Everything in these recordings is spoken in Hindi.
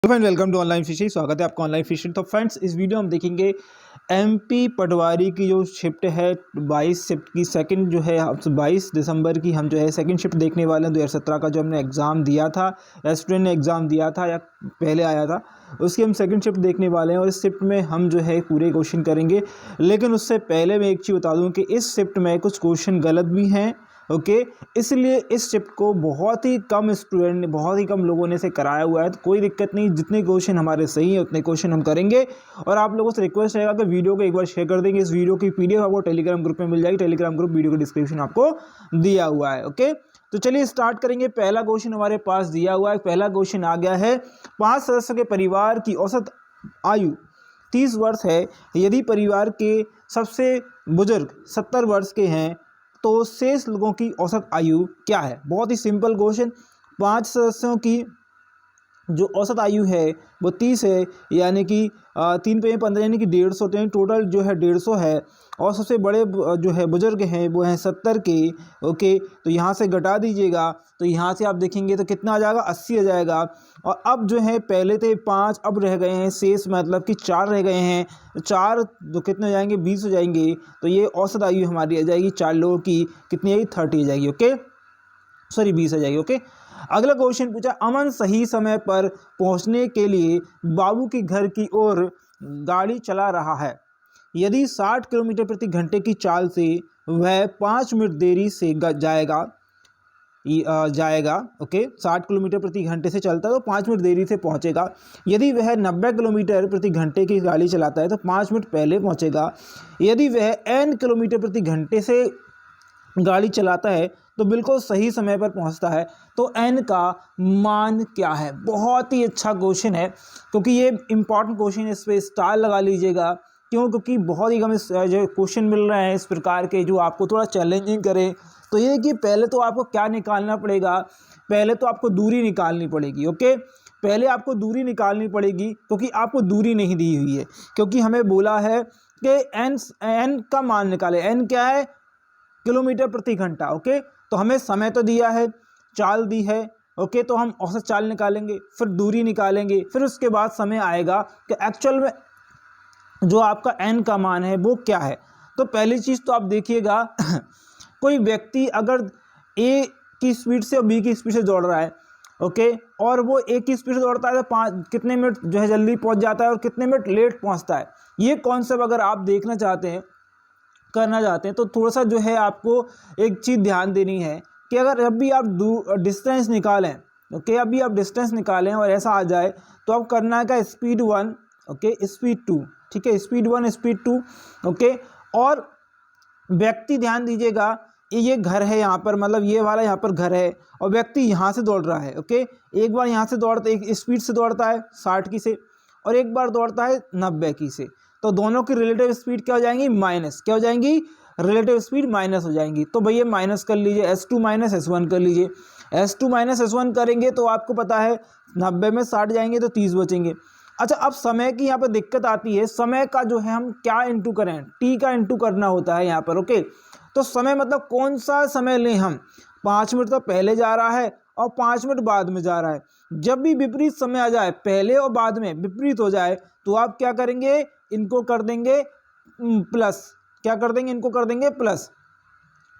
Friend welcome to online fishing. स्वागत है आपका ऑनलाइन फिशिंग। तो फ्रेंड्स, इस वीडियो हम देखेंगे एमपी पटवारी की जो शिफ्ट है 22 शिफ्ट की सेकंड जो है 22 दिसंबर की हम जो है सेकंड शिफ्ट देखने वाले हैं। 2017 का जो हमने एग्ज़ाम दिया था या स्टूडेंट ने एग्ज़ाम दिया था या पहले आया था, उसकी हम सेकंड शिफ्ट देखने वाले हैं और इस शिफ्ट में हम जो है पूरे क्वेश्चन करेंगे। लेकिन उससे पहले मैं एक चीज़ बता दूँ कि इस शिफ्ट में कुछ क्वेश्चन गलत भी हैं। ओके, इसलिए इस शिफ्ट को बहुत ही कम स्टूडेंट ने, बहुत ही कम लोगों ने से कराया हुआ है। तो कोई दिक्कत नहीं, जितने क्वेश्चन हमारे सही हैं उतने क्वेश्चन हम करेंगे। और आप लोगों से रिक्वेस्ट रहेगा कि वीडियो को एक बार शेयर कर देंगे। इस वीडियो की पीडीएफ आपको टेलीग्राम ग्रुप में मिल जाएगी। टेलीग्राम ग्रुप वीडियो का डिस्क्रिप्शन आपको दिया हुआ है। ओके, तो चलिए स्टार्ट करेंगे। पहला क्वेश्चन हमारे पास दिया हुआ है। पहला क्वेश्चन आ गया है, 5 सदस्यों के परिवार की औसत आयु 30 वर्ष है। यदि परिवार के सबसे बुजुर्ग 70 वर्ष के हैं तो शेष लोगों की औसत आयु क्या है। बहुत ही सिंपल क्वेश्चन। 5 सदस्यों की जो औसत आयु है वो 30 है, यानी कि 3 पे 15 यानी कि 150, तो टोटल जो है 150 है। और सबसे बड़े जो है बुजुर्ग हैं वो हैं 70 के। ओके, तो यहाँ से घटा दीजिएगा तो यहाँ से आप देखेंगे तो कितना आ जाएगा, 80 आ जाएगा। और अब जो है पहले थे 5, अब रह गए हैं शेष, मतलब कि 4 रह गए हैं। 4 तो कितने हो जाएंगे, 20 हो जाएंगे। तो ये औसत आयु हमारी आ जाएगी 4 लोगों की, कितनी आएगी, 30 आ जाएगी। ओके, सॉरी 20 आ जाएगी। ओके, अगला क्वेश्चन पूछा, अमन सही समय पर पहुंचने के लिए बाबू के घर की ओर गाड़ी चला रहा है। यदि 60 किलोमीटर प्रति घंटे की चाल से वह 5 मिनट देरी से जाएगा। ओके, 60 किलोमीटर प्रति घंटे से चलता है तो 5 मिनट देरी से पहुंचेगा। यदि वह 90 किलोमीटर प्रति घंटे की गाड़ी चलाता है तो 5 मिनट पहले पहुंचेगा। यदि वह n किलोमीटर प्रति घंटे से गाड़ी चलाता है तो बिल्कुल सही समय पर पहुंचता है। तो n का मान क्या है। बहुत ही अच्छा क्वेश्चन है, क्योंकि ये इंपॉर्टेंट क्वेश्चन है। इस पर स्टार लगा लीजिएगा। क्यों? क्योंकि बहुत ही कम जो क्वेश्चन मिल रहे हैं इस प्रकार के जो आपको थोड़ा चैलेंजिंग करें। तो ये कि पहले तो आपको क्या निकालना पड़ेगा, पहले तो आपको दूरी निकालनी पड़ेगी। ओके, पहले आपको दूरी निकालनी पड़ेगी, क्योंकि आपको दूरी नहीं दी हुई है। क्योंकि हमें बोला है कि n का मान निकाले। n क्या है, किलोमीटर प्रति घंटा। ओके, तो हमें समय तो दिया है, चाल दी है। ओके, तो हम औसत चाल निकालेंगे, फिर दूरी निकालेंगे, फिर उसके बाद समय आएगा कि एक्चुअल में जो आपका n का मान है वो क्या है। तो पहली चीज़ तो आप देखिएगा कोई व्यक्ति अगर a की स्पीड से और b की स्पीड से दौड़ रहा है, ओके, और वो a की स्पीड से दौड़ता है तो कितने मिनट जो है जल्दी पहुंच जाता है और कितने मिनट लेट पहुंचता है। ये कॉन्सेप्ट अगर आप देखना चाहते हैं, करना चाहते हैं, तो थोड़ा सा जो है आपको एक चीज़ ध्यान देनी है कि अगर जब भी आप डिस्टेंस निकालें, ओके, अभी आप डिस्टेंस निकालें और ऐसा आ जाए तो आप करना है क्या, स्पीड 1, ओके, स्पीड 2, ठीक है, स्पीड 1 स्पीड 2। ओके, और व्यक्ति ध्यान दीजिएगा, ये घर है यहाँ पर, मतलब ये वाला यहाँ पर घर है और व्यक्ति यहाँ से दौड़ रहा है। ओके, एक बार यहाँ से दौड़ता, एक स्पीड से दौड़ता है 60 की से, और एक बार दौड़ता है 90 की से। तो दोनों की रिलेटिव स्पीड क्या हो जाएंगी, माइनस, क्या हो जाएंगी, रिलेटिव स्पीड माइनस हो जाएंगी। तो भैया माइनस कर लीजिए, S2 माइनस S1 कर लीजिए। S2 माइनस S1 करेंगे तो आपको पता है 90 में 60 जाएंगे तो 30 बचेंगे। अच्छा, अब समय की यहाँ पर दिक्कत आती है। समय का जो है हम क्या इंटू करें, टी का इंटू करना होता है यहाँ पर। ओके, तो समय मतलब कौन सा समय लें हम, 5 मिनट तो पहले जा रहा है और 5 मिनट बाद में जा रहा है। जब भी विपरीत समय आ जाए, पहले और बाद में विपरीत हो जाए, तो आप क्या करेंगे, इनको कर देंगे प्लस। क्या कर देंगे, इनको कर देंगे प्लस।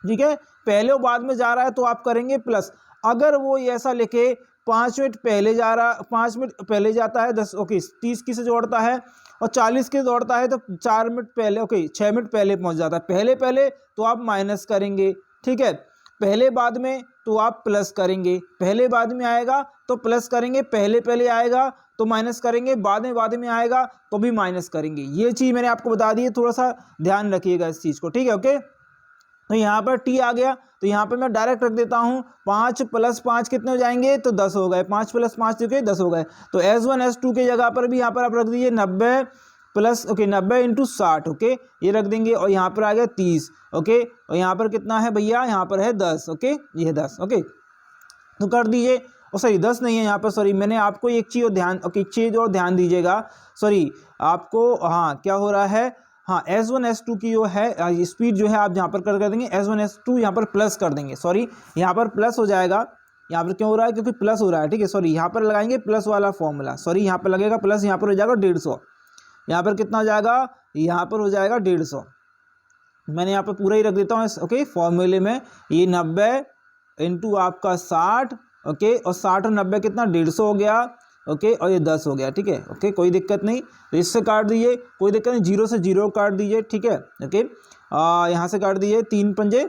ठीक है, पहले और बाद में जा रहा है तो आप करेंगे प्लस। अगर वो ऐसा लिखे 5 मिनट पहले जा रहा, 5 मिनट पहले जाता है 10, ओके, 30 की से दौड़ता है और 40 के दौड़ता है तो 4 मिनट पहले, ओके, 6 मिनट पहले पहुंच जाता है। पहले पहले तो आप माइनस करेंगे, ठीक है, पहले बाद में तो आप प्लस करेंगे। पहले बाद में आएगा तो प्लस करेंगे, पहले पहले आएगा तो माइनस करेंगे, बाद में आएगा तो भी माइनस करेंगे। ये चीज़ मैंने आपको बता दी है, थोड़ा सा ध्यान रखिएगा इस चीज़ को, ठीक है। ओके, तो यहाँ पर t आ गया तो यहाँ पर मैं डायरेक्ट रख देता हूँ, 5 + 5 कितने हो जाएंगे, तो 10 हो गए। 5 + 5 जो कि 10 हो गए। तो S1 S2 की जगह पर भी यहाँ पर आप रख दीजिए 90 प्लस, ओके, 90 × 60, ओके, ये रख देंगे। और यहाँ पर आ गया 30, ओके, और यहाँ पर कितना है भैया, यहाँ पर है 10, ओके, ये है 10, ओके, तो कर दीजिए। और सॉरी 10 नहीं है यहाँ पर, सॉरी, मैंने आपको एक चीज़ और ध्यान, ओके, एक चीज़ और ध्यान दीजिएगा, सॉरी आपको, हाँ क्या हो रहा है, हाँ S1 S2 की जो है स्पीड जो है आप यहाँ पर कर देंगे, S1 S2 यहाँ पर प्लस कर देंगे, सॉरी यहाँ पर प्लस हो जाएगा, यहाँ पर क्यों हो रहा है, क्योंकि प्लस हो रहा है, ठीक है। सॉरी, यहाँ पर लगाएंगे प्लस वाला फॉर्मूला, सॉरी यहाँ पर लगेगा प्लस, यहाँ पर हो जाएगा 150, यहाँ पर कितना हो जाएगा, यहाँ पर हो जाएगा 150। मैंने यहाँ पर पूरा ही रख देता हूँ ओके फॉर्मूले में। ये 90 इंटू आपका 60, ओके, और 60 और 90 कितना 150 हो गया, ओके, और ये 10 हो गया, ठीक है। ओके, कोई दिक्कत नहीं, तो इससे काट दीजिए, कोई दिक्कत नहीं, 0 से 0 काट दीजिए, ठीक है। ओके, यहाँ से काट दीजिए, 3 पंजे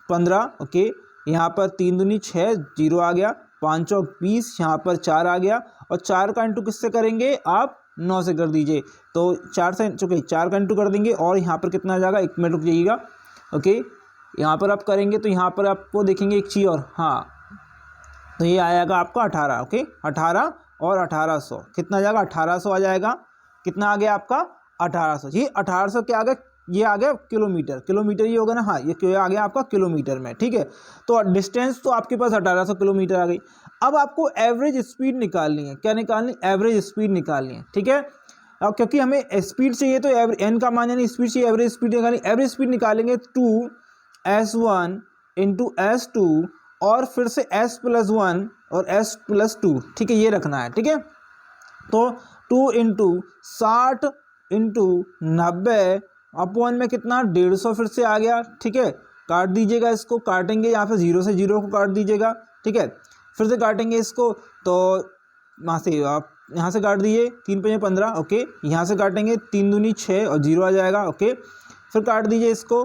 15, ओके, यहाँ पर 3 दूनी 6, 0 आ गया, 5 चौक 20, यहाँ पर 4 आ गया, और 4 का इंटू किससे करेंगे आप, 9 से कर दीजिए, तो 4 से चुके 4 का इंटू कर देंगे, और यहाँ पर कितना आ जाएगा, 1 मिनट रुक जाइएगा, ओके, यहाँ पर आप करेंगे तो यहाँ पर आपको देखेंगे एक चीज़ और, हाँ, तो ये आएगा आपका 18, ओके, 18 और 1800 कितना आ जाएगा, 1800 आ जाएगा, कितना आ गया आपका 1800, ये 1800 क्या आ गया, ये आ गया किलोमीटर, किलोमीटर ये होगा ना, हाँ, ये आ गया आपका किलोमीटर में, ठीक है। तो डिस्टेंस तो आपके पास 1800 किलोमीटर आ गई। अब आपको एवरेज स्पीड निकालनी है, क्या निकालनी, एवरेज स्पीड निकालनी है, ठीक है। अब क्योंकि हमें स्पीड चाहिए तो एन का मान यानी स्पीड चाहिए, एवरेज स्पीड निकालनी, एवरेज स्पीड निकालेंगे 2s1 इंटू S2 और फिर से s+1 और s+2, ठीक है, ये रखना है, ठीक है। तो 2 इंटू 60 इंटू 90 अपॉन में कितना 150 फिर से आ गया, ठीक है। काट दीजिएगा, इसको काटेंगे, यहाँ पे 0 से 0 को काट दीजिएगा, ठीक है। फिर से काटेंगे इसको, तो वहाँ से आप यहाँ से काट दीजिए, 3 5 15, ओके, यहाँ से काटेंगे 3 दूनी 6 और 0 आ जाएगा, ओके। फिर काट दीजिए इसको,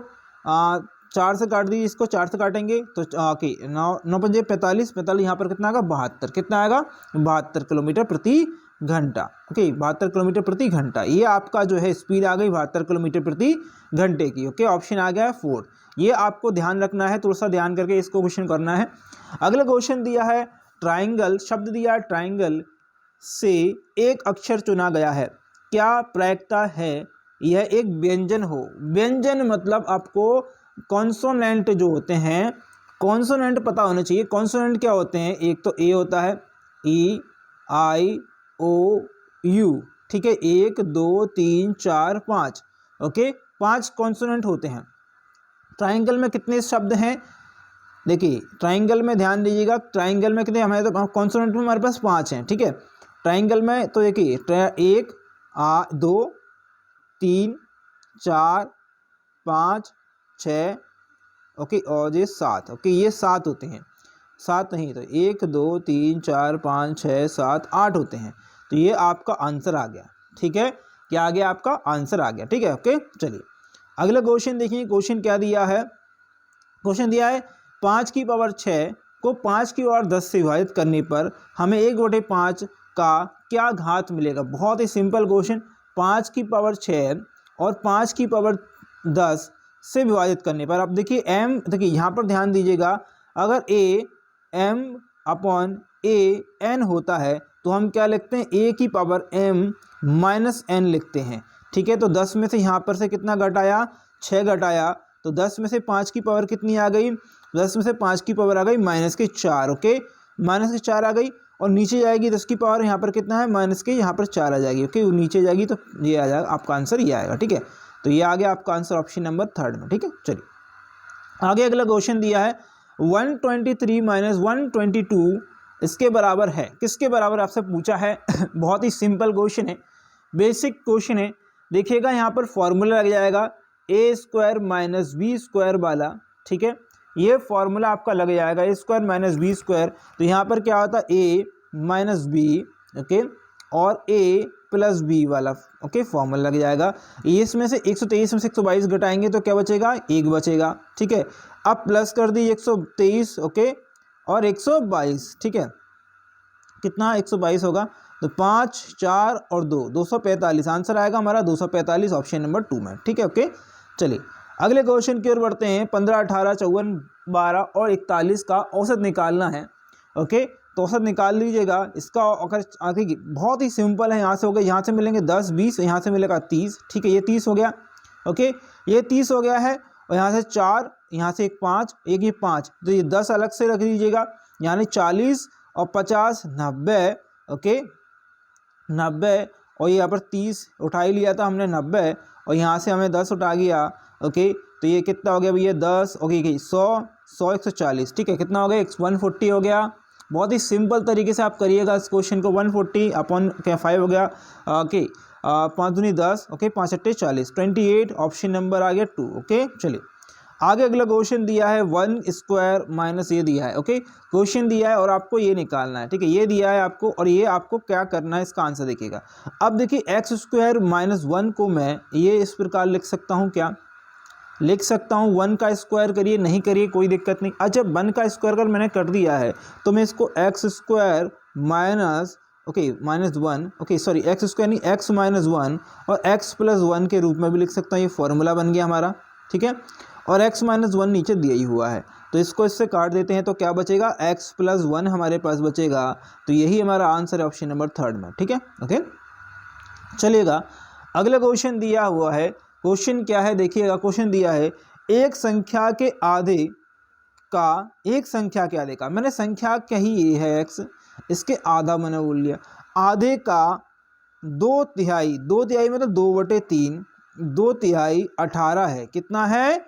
4 से काट दीजिए इसको, 4 से काटेंगे तो ओके, 9 पंजे 45, 45 यहाँ पर कितना आएगा 72, कितना आएगा 72 किलोमीटर प्रति घंटा, ओके, 72 किलोमीटर प्रति घंटा, ये आपका जो है स्पीड आ गई 72 किलोमीटर प्रति घंटे की, ओके। ऑप्शन आ गया 4, ये आपको ध्यान रखना है, थोड़ा सा ध्यान करके इसको क्वेश्चन करना है। अगला क्वेश्चन दिया है ट्राइंगल, शब्द दिया है ट्राइंगल से एक अक्षर चुना गया है, क्या प्रायिकता है यह एक व्यंजन हो। व्यंजन मतलब आपको कॉन्सोनेंट जो होते हैं, कॉन्सोनेंट पता होना चाहिए। कॉन्सोनेंट क्या होते हैं, एक तो ए होता है, ई आई ओ यू, ठीक है, 1 2 3 4 5, ओके, 5 कॉन्सोनेंट होते हैं। ट्राइंगल में कितने शब्द हैं, देखिए ट्राइंगल में ध्यान दीजिएगा, ट्राइंगल में कितने हमारे तो कॉन्सोनेंट में हमारे पास 5 हैं, ठीक है। ट्राइंगल में तो देखिए 1 2 3 4 5 6, ओके, और ये 7, ओके, ये 7 होते हैं, 7 नहीं तो 1 2 3 4 5 6 7 8 होते हैं, तो ये आपका आंसर आ गया, ठीक है, क्या आ गया आपका आंसर आ गया, ठीक है, ओके। चलिए अगला क्वेश्चन देखिए, क्वेश्चन क्या दिया है, क्वेश्चन दिया है 5 की पावर 6 को 5 की पावर 10 से विभाजित करने पर हमें 1/5 का क्या घात मिलेगा। बहुत ही सिंपल क्वेश्चन, 5 की पावर 6 और 5 की पावर 10 से विभाजित करने पर, अब देखिए m, देखिए यहाँ पर ध्यान दीजिएगा, अगर a m upon a n होता है तो हम क्या लिखते हैं, a की पावर m माइनस n लिखते हैं, ठीक है। तो 10 में से यहाँ पर से कितना घटाया, 6 घटाया, तो 10 में से 5 की पावर कितनी आ गई, 10 में से 5 की पावर आ गई -4, ओके, -4 आ गई, और नीचे जाएगी 10 की पावर, यहाँ पर कितना है यहाँ पर 4 आ जाएगी, ओके, नीचे जाएगी तो ये आ जाएगा आपका आंसर, ये आएगा, ठीक है। तो ये आ गया आपका आंसर ऑप्शन नंबर 3 में, ठीक है। चलिए आगे अगला क्वेश्चन दिया है 123 - 122 इसके बराबर है, किसके बराबर आपसे पूछा है। बहुत ही सिंपल क्वेश्चन है, बेसिक क्वेश्चन है। देखिएगा यहाँ पर फॉर्मूला लग जाएगा a² - b² वाला, ठीक है, ये फॉर्मूला आपका लग जाएगा a² - b², तो यहाँ पर क्या होता है a - b, ओके, और a + b वाला, ओके, फॉर्मूला लग जाएगा। इसमें से 123 में से 122 घटाएंगे तो क्या बचेगा, 1 बचेगा, ठीक है। अब प्लस कर दी 123, ओके, और 122, ठीक है, कितना 122 होगा, तो 5 4 और 2 245, आंसर आएगा हमारा 245 ऑप्शन नंबर 2 में, ठीक है, ओके। चलिए अगले क्वेश्चन की ओर बढ़ते हैं। 15 18 54 12 और 41 का औसत निकालना है, ओके, तो औसत निकाल लीजिएगा इसका। अगर आगे बहुत ही सिंपल है, यहाँ से हो गया, यहाँ से मिलेंगे 10 20, यहाँ से मिलेगा 30, ठीक है, ये 30 हो गया, ओके, ये 30 हो गया है, और यहाँ से 4, यहाँ से एक 5, एक ये 5, तो ये 10 अलग से रख लीजिएगा, यानी 40 और 50 90, ओके, 90, और यहाँ पर 30 उठा ही लिया था हमने 90, और यहाँ से हमें 10 उठा गया, ओके, तो ये कितना हो गया भैया 10, ओके, 100 100 140, ठीक है, कितना हो गया 140 हो गया, बहुत ही सिंपल तरीके से आप करिएगा इस क्वेश्चन को। 140 अपॉन क्या 5 हो गया, ओके 5 दूनी 10, ओके 5 अट्ठे 40, 28 ऑप्शन नंबर आ गया 2। ओके चलिए आगे अगला क्वेश्चन दिया है 1 स्क्वायर माइनस ये दिया है। ओके क्वेश्चन दिया है और आपको ये निकालना है, ठीक है, ये दिया है आपको और ये आपको क्या करना है, इसका आंसर देखिएगा। अब देखिए एक्स स्क्वायर माइनस 1 को मैं ये इस प्रकार लिख सकता हूँ, क्या लिख सकता हूँ 1 का स्क्वायर करिए, नहीं करिए कोई दिक्कत नहीं। अच्छा 1 का स्क्वायर अगर मैंने कर दिया है तो मैं इसको x square minus minus 1, okay sorry x square नहीं, एक्स माइनस 1 और एक्स प्लस 1 के रूप में भी लिख सकता हूँ। ये फॉर्मूला बन गया हमारा, ठीक है, और x माइनस 1 नीचे दिया ही हुआ है तो इसको इससे काट देते हैं तो क्या बचेगा, x प्लस 1 हमारे पास बचेगा। तो यही हमारा आंसर है ऑप्शन नंबर 3 में, ठीक है। ओके चलिएगा अगला क्वेश्चन दिया हुआ है, क्वेश्चन क्या है देखिएगा, क्वेश्चन दिया है एक संख्या के आधे का, मैंने संख्या कही ये है x, इसके आधा मैंने बोल लिया, आधे का 2/3 मतलब 2/3, 2/3 18 है, कितना है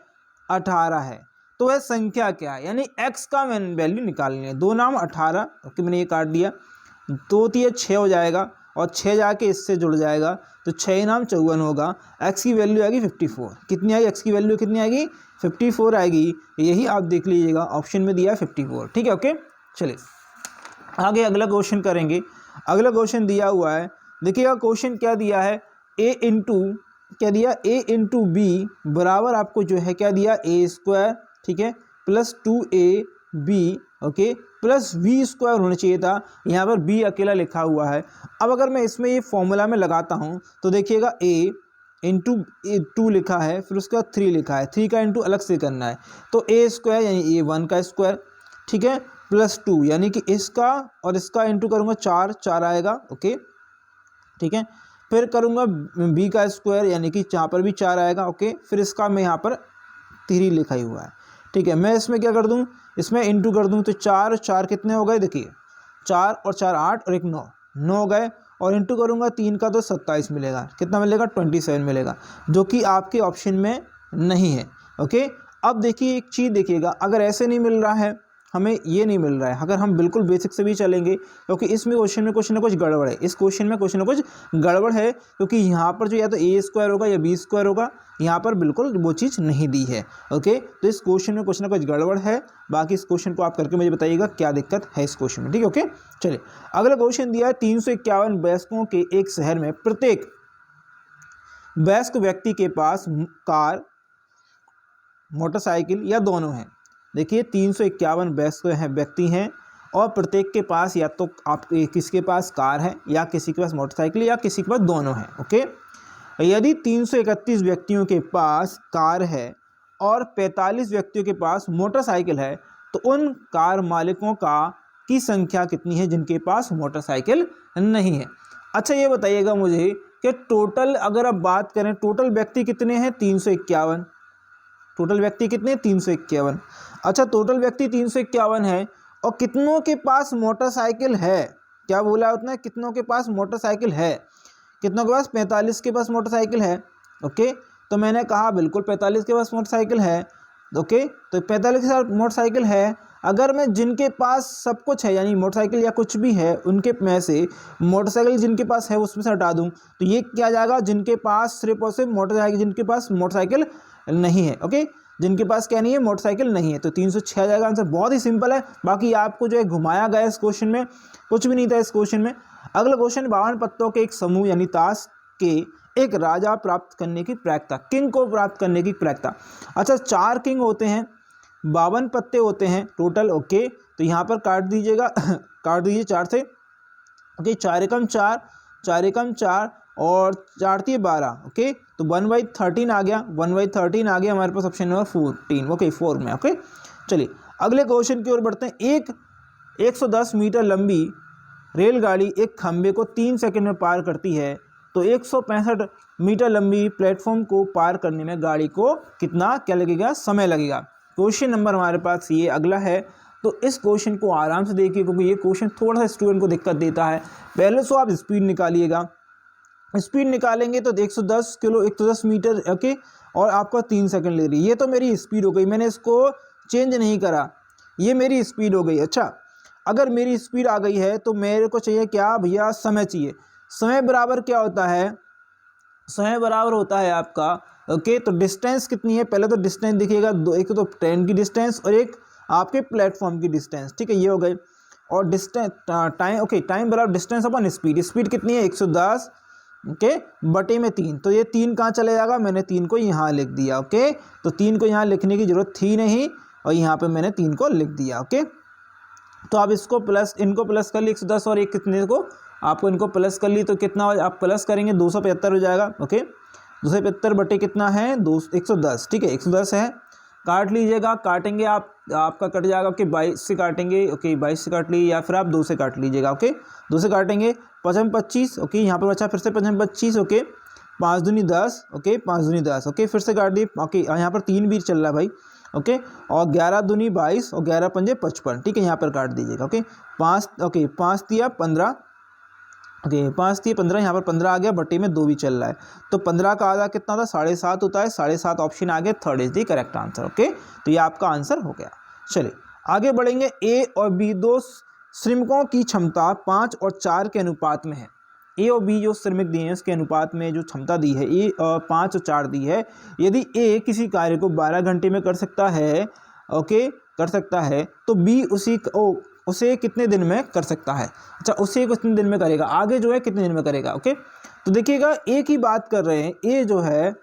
18 है। तो वह संख्या क्या है, यानी x का मैंने वैल्यू निकालनी है। 2 नाम 18, ओके मैंने ये काट दिया, 2×3 6 हो जाएगा और 6 जाके इससे जुड़ जाएगा तो 6 नाम 54 होगा। x की वैल्यू आएगी 54, कितनी आएगी x की वैल्यू कितनी आएगी 54 आएगी, यही आप देख लीजिएगा ऑप्शन में दिया है 54, ठीक है। ओके चलिए आगे अगला क्वेश्चन करेंगे। अगला क्वेश्चन दिया हुआ है, देखिएगा क्वेश्चन क्या दिया है, a इंटू बी बराबर आपको जो है क्या दिया a स्क्वायर, ठीक है, plus 2ab, okay plus b square होना चाहिए था, यहाँ पर b अकेला लिखा हुआ है। अब अगर मैं इसमें ये फॉर्मूला में लगाता हूँ तो देखिएगा a इंटू 2 लिखा है, फिर उसका 3 लिखा है, 3 का इंटू अलग से करना है तो a स्क्वायर यानी a1 का स्क्वायर, ठीक है, प्लस 2 यानी कि इसका और इसका इंटू करूँगा 4 आएगा, ओके ठीक है, फिर करूँगा b का स्क्वायर यानी कि यहाँ पर भी 4 आएगा, ओके, फिर इसका मैं यहाँ पर 3 लिखा ही हुआ है, ठीक है। मैं इसमें क्या कर दूँ, इसमें इंटू कर दूँ तो 4 कितने हो गए, देखिए 4 और 4 8 और 1 9 हो गए, और इंटू करूँगा 3 का तो 27 मिलेगा, कितना मिलेगा 27 मिलेगा, जो कि आपके ऑप्शन में नहीं है। ओके अब देखिए एक चीज़ देखिएगा, अगर ऐसे नहीं मिल रहा है, हमें ये नहीं मिल रहा है, अगर हम बिल्कुल बेसिक से भी चलेंगे, क्योंकि इसमें क्वेश्चन में कुछ ना कुछ गड़बड़ है, इस क्वेश्चन में कुछ ना कुछ गड़बड़ है, क्योंकि यहाँ पर जो या तो a स्क्वायर होगा या b स्क्वायर होगा, यहाँ पर बिल्कुल वो चीज़ नहीं दी है। ओके तो इस क्वेश्चन में कुछ ना कुछ गड़बड़ है, बाकी इस क्वेश्चन को आप करके मुझे बताइएगा क्या दिक्कत है इस क्वेश्चन में, ठीक है। ओके चलिए अगला क्वेश्चन दिया है 351 वयस्कों के एक शहर में प्रत्येक वयस्क व्यक्ति के पास कार, मोटरसाइकिल या दोनों हैं। देखिए 351 वयस्क व्यक्ति हैं और प्रत्येक के पास या तो आप किसके पास कार है या किसी के पास मोटरसाइकिल या किसी के पास दोनों हैं। ओके यदि 331 व्यक्तियों के पास कार है और 45 व्यक्तियों के पास मोटरसाइकिल है तो उन कार मालिकों की संख्या कितनी है जिनके पास मोटरसाइकिल नहीं है। अच्छा ये बताइएगा मुझे कि टोटल अगर आप बात करें, टोटल व्यक्ति कितने हैं 351, टोटल व्यक्ति कितने 351। अच्छा टोटल व्यक्ति 351 है और कितनों के पास मोटरसाइकिल है, क्या बोला उतना, कितनों के पास मोटरसाइकिल है, कितनों के पास 45 के पास मोटरसाइकिल है। ओके तो मैंने कहा बिल्कुल 45 के पास मोटरसाइकिल है। ओके तो 45 के साथ मोटरसाइकिल है, अगर मैं जिनके पास सब कुछ है यानी मोटरसाइकिल या कुछ भी है उनके में से मोटरसाइकिल जिनके पास है उसमें से हटा दूं तो ये क्या जाएगा, जिनके पास सिर्फ और सिर्फ मोटरसाइकिल, जिनके पास मोटरसाइकिल नहीं है। ओके जिनके पास क्या नहीं है, मोटरसाइकिल नहीं है, तो 306 आ जाएगा आंसर। बहुत ही सिंपल है, बाकी आपको जो है घुमाया गया इस क्वेश्चन में, कुछ भी नहीं था इस क्वेश्चन में। अगला क्वेश्चन 52 पत्तों के एक समूह यानी ताश के एक राजा प्राप्त करने की प्रक्रिया, किंग को प्राप्त करने की प्रक्रिया। अच्छा 4 किंग होते हैं, 52 पत्ते होते हैं टोटल। ओके तो यहाँ पर काट दीजिएगा काट दीजिए 4 से। ओके 4 एकम 4, 4 एकम 4 और 4 3 12। ओके तो 1/13 आ गया, 1/13 आ गया हमारे पास ऑप्शन नंबर 14। ओके 4 में। ओके चलिए अगले क्वेश्चन की ओर बढ़ते हैं। एक 110 मीटर लंबी रेलगाड़ी एक खंबे को 3 सेकंड में पार करती है, तो 165 मीटर लंबी प्लेटफॉर्म को पार करने में गाड़ी को कितना क्या लगेगा, समय लगेगा। क्वेश्चन नंबर हमारे पास ये अगला है, तो इस क्वेश्चन को आराम से देखिए क्योंकि ये क्वेश्चन थोड़ा सा स्टूडेंट को दिक्कत देता है। पहले तो आप स्पीड निकालिएगा, स्पीड निकालेंगे तो 110 मीटर। ओके और आपका 3 सेकंड ले रही है, ये तो मेरी स्पीड हो गई, मैंने इसको चेंज नहीं करा, ये मेरी स्पीड हो गई। अच्छा अगर मेरी स्पीड आ गई है तो मेरे को चाहिए क्या भैया, समय चाहिए। समय बराबर क्या होता है, समय बराबर होता है आपका ओके। तो डिस्टेंस कितनी है, पहले तो डिस्टेंस देखिएगा, दो, एक तो ट्रेन की डिस्टेंस और एक आपके प्लेटफॉर्म की डिस्टेंस, ठीक है, ये हो गई। और डिस्टेंस टाइम, ओके, टाइम बराबर डिस्टेंस अपन स्पीड, स्पीड कितनी है 110 ओके बटे में 3। तो ये 3 कहाँ चले जाएगा, मैंने 3 को यहाँ लिख दिया ओके। तो 3 को यहाँ लिखने की जरूरत थी नहीं और यहाँ पे मैंने 3 को लिख दिया ओके। तो आप इसको प्लस, इनको प्लस कर ली 110 और एक कितने को, आपको इनको प्लस कर ली तो कितना आप प्लस करेंगे 275 हो जाएगा ओके। 275 बटे कितना है 110, ठीक है 110 है। काट लीजिएगा, काटेंगे आप, आपका कट जाएगा ओके, 22 से काटेंगे ओके, 22 से काट लीजिए या फिर आप 2 से काट लीजिएगा ओके। 2 से काटेंगे 5 25 ओके, यहाँ पर बचा फिर से 5 25 ओके, 5 दूनी 10 ओके, 5 दूनी 10 ओके, फिर से काट दिए ओके। यहाँ पर 3 भी चल रहा है भाई ओके। और 11 दूनी 22 और 11 पंजे 55, ठीक है, यहाँ पर काट दीजिएगा ओके। 5 ओके, 5 दिया 15 ओके, 5 दिए 15, यहाँ पर 15 आ गया, बटे में 2 भी चल रहा है। तो 15 का आधा कितना होता है 7.5 होता है, 7.5 ऑप्शन आ गया, third is the correct answer okay. तो ये आपका आंसर हो गया। चलिए आगे बढ़ेंगे। ए और बी दो श्रमिकों की क्षमता 5 और 4 के अनुपात में है। ए और बी जो श्रमिक दिए हैं उसके अनुपात में जो क्षमता दी है, ए 5 और 4 दी है। यदि ए किसी कार्य को 12 घंटे में कर सकता है ओके, कर सकता है, तो बी उसे कितने दिन में कर सकता है। अच्छा, उसे कितने दिन में करेगा, आगे जो है कितने दिन में करेगा ओके। तो देखिएगा ए की बात कर रहे हैं, ए जो है,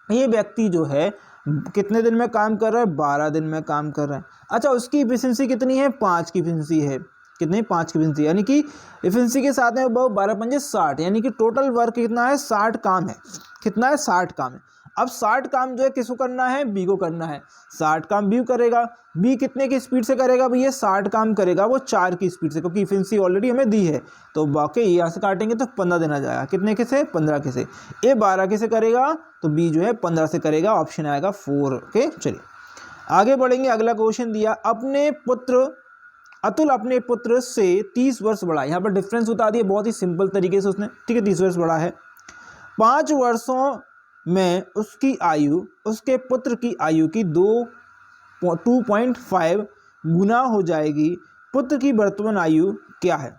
ये व्यक्ति जो है कितने दिन में काम कर रहा है, 12 दिन में काम कर रहा है। अच्छा, उसकी इफिशिएंसी कितनी है, 5 की इफिशिएंसी है, कितनी 5 की इफिशिएंसी, यानी कि इफिशिएंसी के साथ में वो 12 पंजे 60, यानी कि टोटल वर्क कितना है 60 काम है, कितना है 60 काम है। अब 60 काम जो है किसको करना है, बी को करना है। 60 काम बी करेगा, बी कितने की स्पीड से करेगा भैया, 60 काम करेगा वो 4 की स्पीड से, क्योंकि इफिशिएंसी ऑलरेडी हमें दी है। तो बाकी यहाँ से काटेंगे तो 15 दिन आ जाएगा, कितने के से 15 के से। ए 12 के से करेगा तो बी जो है 15 से करेगा, ऑप्शन आएगा 4 ओके। चलिए आगे बढ़ेंगे। अगला क्वेश्चन दिया, अतुल अपने पुत्र से 30 वर्ष बड़ा है। यहाँ पर डिफरेंस बता दिया बहुत ही सिंपल तरीके से उसने, ठीक है, 30 वर्ष बड़ा है। 5 वर्षों में उसकी आयु उसके पुत्र की आयु की 2.5 गुना हो जाएगी। पुत्र की वर्तमान आयु क्या है,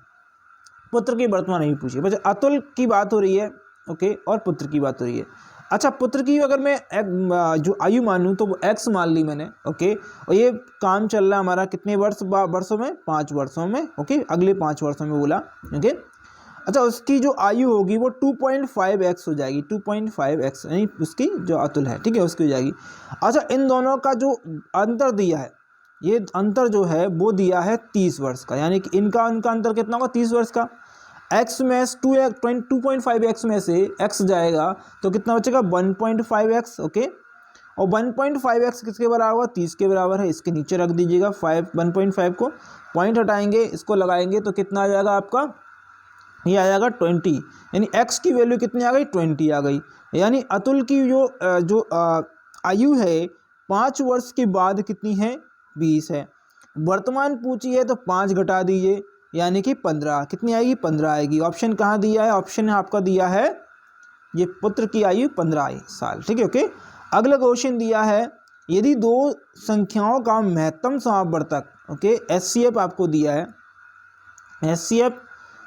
पुत्र की वर्तमान आयु पूछिए। बच्चा अतुल की बात हो रही है ओके, और पुत्र की बात हो रही है। अच्छा, पुत्र की अगर मैं जो आयु मानूं तो वो x मान ली मैंने ओके। और ये काम चल रहा है हमारा कितने वर्षों में, 5 वर्षों में ओके, अगले 5 वर्षों में बोला ओके। अच्छा, उसकी जो आयु होगी वो 2.5x हो जाएगी, 2.5x यानी उसकी जो अतुल है, ठीक है, उसकी हो जाएगी। अच्छा, इन दोनों का जो अंतर दिया है, ये अंतर जो है वो दिया है 30 वर्ष का, यानी कि इनका उनका अंतर कितना होगा 30 वर्ष का। x में 2.5x में से x जाएगा तो कितना बचेगा 1.5x ओके। और 1.5x किसके बराबर होगा, 30 के बराबर है। इसके नीचे रख दीजिएगा 1.5 को, पॉइंट हटाएंगे, इसको लगाएंगे तो कितना आ जाएगा आपका, ये आ जाएगा 20, यानी x की वैल्यू कितनी आ गई 20 आ गई। यानी अतुल की जो आयु है 5 वर्ष के बाद कितनी है 20 है। वर्तमान पूछी है तो 5 घटा दीजिए, यानी कि 15, कितनी आएगी 15 आएगी। ऑप्शन कहाँ दिया है, ऑप्शन आपका दिया है ये पुत्र की आयु 15 साल, ठीक है ओके। अगला क्वेश्चन दिया है, यदि दो संख्याओं का महत्तम समावर्तक ओके, HCF आपको दिया है, HCF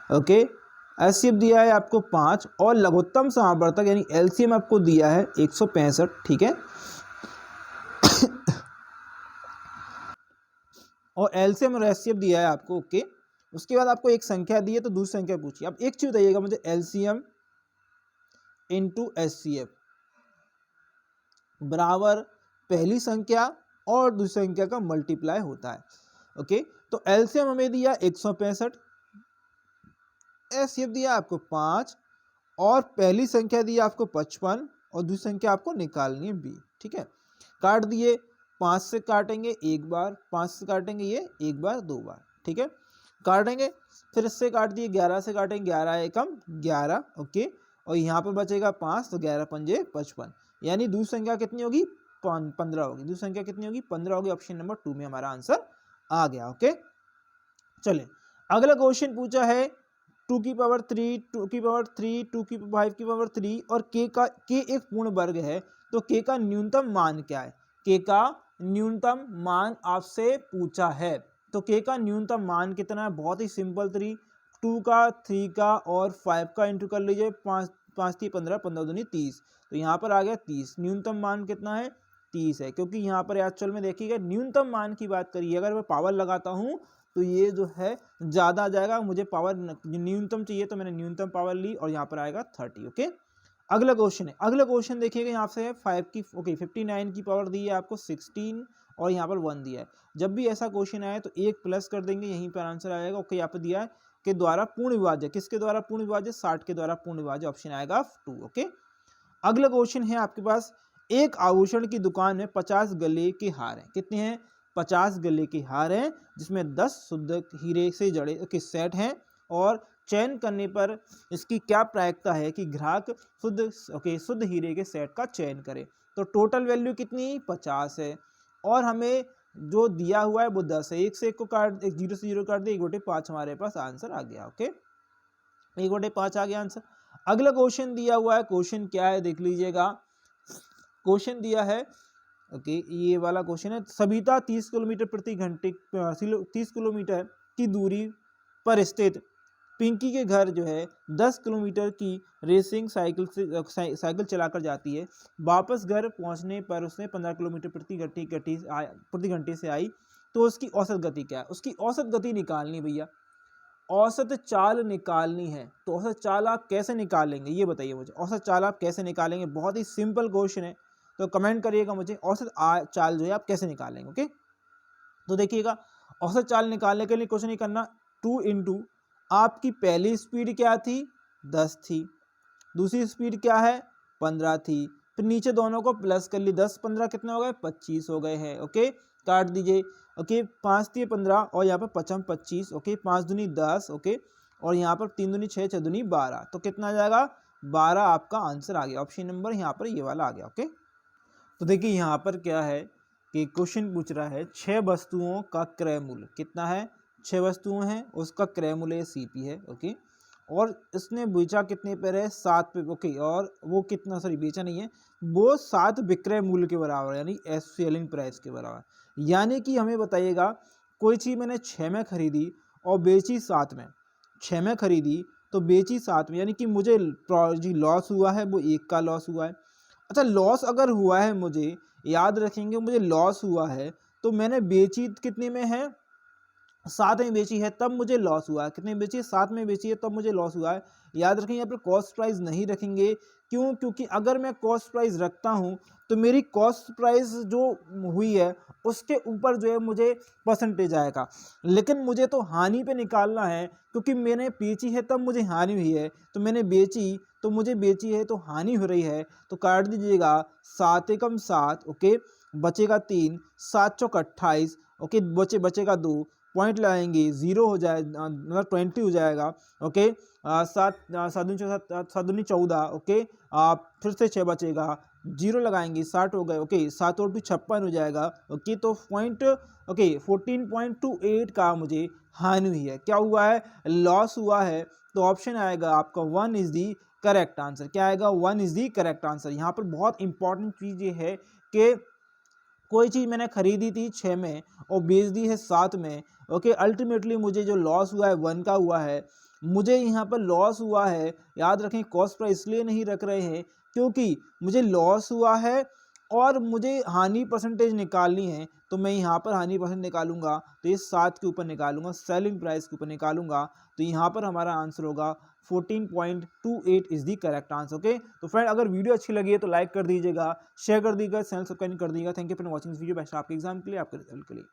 ओके, HCF दिया है आपको 5 और लघुत्तम समावर्तक यानी LCM आपको दिया है 165, ठीक है। और LCM और HCF दिया है आपको ओके। उसके बाद आपको एक संख्या दी है तो दूसरी संख्या पूछिए। अब एक चीज बताइएगा मुझे, LCM इंटू HCF बराबर पहली संख्या और दूसरी संख्या का मल्टीप्लाई होता है ओके। तो LCM हमें दिया 165, HCF दिया आपको 5 और पहली संख्या दी आपको 55 और दूसरी संख्या आपको निकालनी है b, ठीक है। काट दिए, 5 से काटेंगे एक बार, 5 से काटेंगे ये एक बार, 2 बार, ठीक है, काटेंगे। फिर इससे काट दिए, 11 से काटेंगे, 11 एकम 11 ओके। और यहाँ पर बचेगा 5 तो 11 पंजे 55, यानी दूसरी संख्या कितनी होगी 15 होगी। दूसरी संख्या कितनी होगी 15 होगी। ऑप्शन नंबर 2 में हमारा आंसर आ गया ओके। चलिए अगला क्वेश्चन पूछा है 2 की पावर 3, 2 की पावर 3, 2 की 5 की पावर 3 और k एक पूर्ण वर्ग है, तो k का न्यूनतम मान क्या है। k का न्यूनतम मान आपसे पूछा है, तो k का न्यूनतम मान कितना है, बहुत ही सिंपल 2 का, 3 का और 5 का इंटू कर लीजिए, 5 5 3 15, 15 दूनी 30, तो यहाँ पर आ गया 30। न्यूनतम मान कितना है, 30 है, क्योंकि यहाँ पर एक्चुअल में देखिएगा न्यूनतम मान की बात करिए, अगर मैं पावर लगाता हूँ तो ये जो है ज़्यादा आ जाएगा, मुझे पावर न्यूनतम चाहिए तो मैंने न्यूनतम पावर ली और यहाँ पर आएगा 30। ओके, अगला क्वेश्चन है, अगला क्वेश्चन देखिएगा यहाँ से है 5 की 59 की पावर दी है आपको 16 और यहाँ पर 1 दिया है। जब भी ऐसा क्वेश्चन आए तो एक प्लस कर देंगे, यहीं पर आंसर आएगा। ओके, यहाँ पर दिया है के द्वारा पूर्ण विभाज्य, किसके द्वारा पूर्ण विभाज्य, 60 के द्वारा पूर्ण विभाज्य, ऑप्शन आएगा 2। ओके, अगला क्वेश्चन है आपके पास, एक आभूषण की दुकान में 50 गले के हार हैं, कितने हैं, 50 गले के हार हैं, जिसमें 10 शुद्ध हीरे से जड़े के सेट हैं और चयन करने पर इसकी क्या प्रायिकता है कि ग्राहक शुद्ध हीरे के सेट का चयन करे। तो टोटल वैल्यू कितनी, 50 है और हमें जो दिया हुआ है वो 10 है, 1 से 1 को काट, 0 से 0 काट दे, 1/5 हमारे पास आंसर आ गया। ओके, 1/5 आ गया आंसर। अगला क्वेश्चन दिया हुआ है, क्वेश्चन क्या है देख लीजिएगा, क्वेश्चन दिया है ओके ये वाला क्वेश्चन है, सविता 30 किलोमीटर प्रति घंटे 30 किलोमीटर की दूरी पर स्थित पिंकी के घर जो है 10 किलोमीटर की रेसिंग साइकिल चलाकर जाती है, वापस घर पहुंचने पर उसने 15 किलोमीटर प्रति घंटे से आई, तो उसकी औसत गति क्या है। उसकी औसत गति निकालनी भैया, औसत चाल निकालनी है, तो औसत चाल आप कैसे निकालेंगे ये बताइए मुझे, औसत चाल आप कैसे निकालेंगे, बहुत ही सिंपल क्वेश्चन है, तो कमेंट करिएगा मुझे औसत चाल जो है आप कैसे निकालेंगे। ओके, तो देखिएगा औसत चाल निकालने के लिए क्वेश्चन ही करना, 2 इंटू आपकी पहली स्पीड क्या थी, 10 थी, दूसरी स्पीड क्या है, 15 थी, फिर नीचे दोनों को प्लस कर ली, 10 15 कितने हो गए, 25 हो गए हैं। ओके, काट दीजिए। ओके, 5 3 15 और यहाँ पर 5 25। ओके, 5 दूनी 10। ओके, और यहाँ पर 3 दूनी 6, 6 दूनी 12, तो कितना आ जाएगा, 12 आपका आंसर आ गया, ऑप्शन नंबर यहाँ पर ये वाला आ गया। ओके, तो देखिए यहाँ पर क्या है कि क्वेश्चन पूछ रहा है 6 वस्तुओं का क्रय मूल्य कितना है, 6 वस्तुएं हैं, उसका क्रय मूल्य CP है। ओके, और इसने बेचा कितने पर है, 7 पे। ओके, और वो कितना, सॉरी बेचा नहीं है, वो 7 विक्रय मूल्य के बराबर है, यानी सेलिंग प्राइस के बराबर। यानी कि हमें बताइएगा कोई चीज़ मैंने 6 में खरीदी और बेची 7 में, 6 में खरीदी तो बेची 7 में, यानी कि मुझे जी लॉस हुआ है वो 1 का लॉस हुआ है। अच्छा, लॉस अगर हुआ है, मुझे याद रखेंगे, मुझे लॉस हुआ है तो मैंने बेची कितने में है, 7 में बेची है तब मुझे लॉस हुआ है, कितने बेची है, 7 में बेची है तब मुझे लॉस हुआ है। याद रखेंगे यहाँ पर कॉस्ट प्राइस नहीं रखेंगे, क्यों, क्योंकि अगर मैं कॉस्ट प्राइस रखता हूँ तो मेरी कॉस्ट प्राइस जो हुई है उसके ऊपर जो है मुझे परसेंटेज आएगा, लेकिन मुझे तो हानि पे निकालना है, क्योंकि मैंने बेची है तब मुझे हानि हुई है, तो मैंने बेची तो मुझे बेची है तो हानि हो रही है, तो काट दीजिएगा, 7 एकम 7। ओके, बचेगा 3, 7 चौक 28। ओके, बचेगा 2, पॉइंट लगाएंगे, 0 हो जाए, मतलब 20 हो जाएगा। ओके, 7 दूनी 14। ओके, फिर से 6 बचेगा, 0 लगाएंगे, 60 हो गए। ओके, 7 और 2 56 हो जाएगा। ओके, तो पॉइंट, ओके 14.28 का मुझे हानि हुई है, क्या हुआ है, लॉस हुआ है, तो ऑप्शन आएगा आपका 1 इज दी करेक्ट आंसर। क्या आएगा, 1 इज दी करेक्ट आंसर। यहाँ पर बहुत इंपॉर्टेंट चीज़ ये है कि कोई चीज़ मैंने खरीदी थी 6 में और बेच दी है 7 में। ओके, अल्टीमेटली मुझे जो लॉस हुआ है 1 का हुआ है, मुझे यहाँ पर लॉस हुआ है। याद रखें कॉस्ट प्राइस इसलिए नहीं रख रहे हैं क्योंकि मुझे लॉस हुआ है और मुझे हानि परसेंटेज निकालनी है, तो मैं यहाँ पर हानि परसेंट निकालूंगा, तो ये 7 के ऊपर निकालूंगा, सेलिंग प्राइस के ऊपर निकालूंगा, तो यहाँ पर हमारा आंसर होगा 14.28 is the correct answer. Okay, तो फ्रेंड अगर वीडियो अच्छी लगी है तो लाइक कर दीजिएगा, शेयर कर दीजिएगा, चैनल सब्सक्राइब कर दीजिएगा। Thank you for watching this video. Best आपके एग्जाम के लिए, आपके रिजल्ट के लिए।